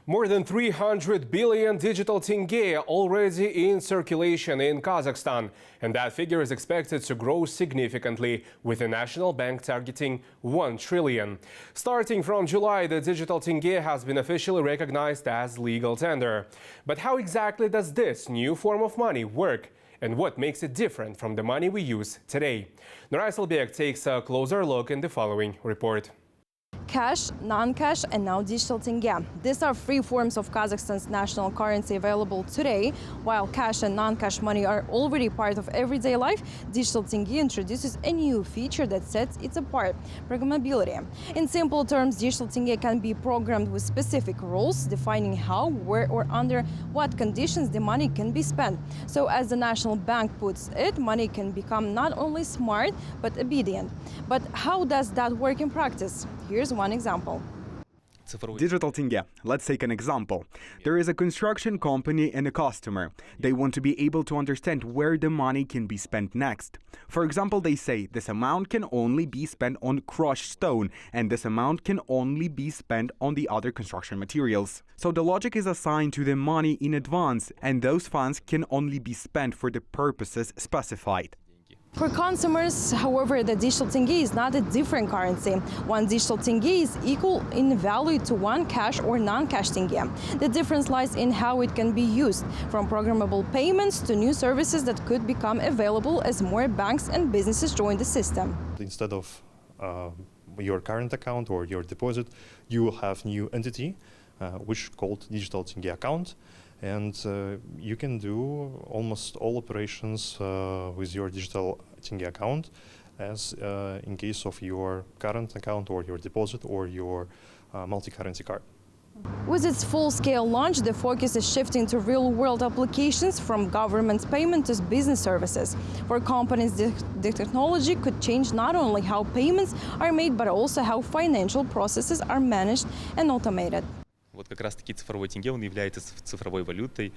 More than 300 billion digital tenge already in circulation in Kazakhstan, and that figure is expected to grow significantly, with the national bank targeting 1 trillion. Starting from July, the digital tenge has been officially recognized as legal tender. But how exactly does this new form of money work? And what makes it different from the money we use today? Nuray Salbek takes a closer look in the following report. Cash, non-cash, and now digital tenge. These are three forms of Kazakhstan's national currency available today. While cash and non-cash money are already part of everyday life, digital tenge introduces a new feature that sets it apart: programmability. In simple terms, digital tenge can be programmed with specific rules defining how, where, or under what conditions the money can be spent. So, as the national bank puts it, money can become not only smart but obedient. But how does that work in practice? Here's one example. Digital tenge. Let's take an example. There is a construction company and a customer. They want to be able to understand where the money can be spent next. For example, they say this amount can only be spent on crushed stone and this amount can only be spent on the other construction materials. So the logic is assigned to the money in advance, and those funds can only be spent for the purposes specified. For consumers, however, the digital tenge is not a different currency. One digital tenge is equal in value to one cash or non-cash tenge. The difference lies in how it can be used, from programmable payments to new services that could become available as more banks and businesses join the system. Instead of your current account or your deposit, you will have new entity which is called digital tenge account. And you can do almost all operations with your digital tenge account, as in case of your current account or your deposit or your multi-currency card. With its full-scale launch, the focus is shifting to real-world applications, from government payment to business services. For companies, the technology could change not only how payments are made, but also how financial processes are managed and automated. Вот как раз-таки цифровой тенге, он является цифровой валютой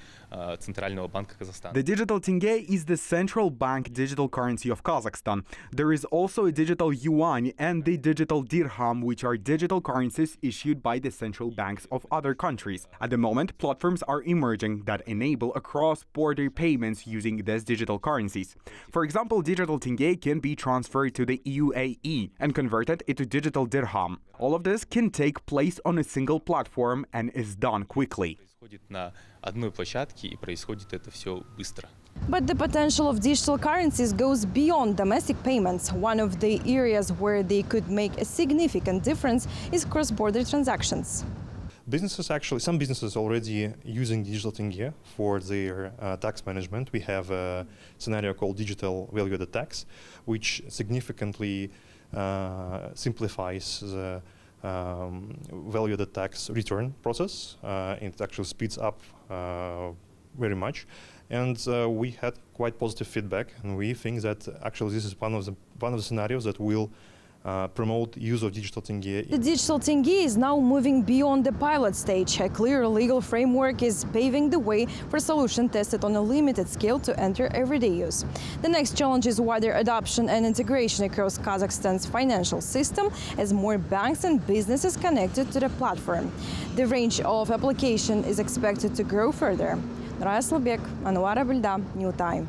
Центрального банка Казахстана. The digital tenge is the central bank digital currency of Kazakhstan. There is also a digital yuan and the digital dirham, which are digital currencies issued by the central banks of other countries. At the moment, platforms are emerging that enable cross-border payments using these digital currencies. For example, digital tenge can be transferred to the UAE and converted into digital dirham. All of this can take place on a single platform and is done quickly. Происходит на одной площадке, и происходит это все быстро. But the potential of digital currencies goes beyond domestic payments. One of the areas where they could make a significant difference is cross-border transactions. Some businesses already using digital tenge for their tax management. We have a scenario called digital value-added tax, which significantly simplifies the value-added tax return process. It actually speeds up very much, and we had quite positive feedback. And we think that actually this is one of the scenarios that will promote use of digital tenge. The digital tenge is now moving beyond the pilot stage. A clear legal framework is paving the way for solution tested on a limited scale to enter everyday use. The next challenge is wider adoption and integration across Kazakhstan's financial system, as more banks and businesses connected to the platform. The range of application is expected to grow further. Nuray Salbek, New Time.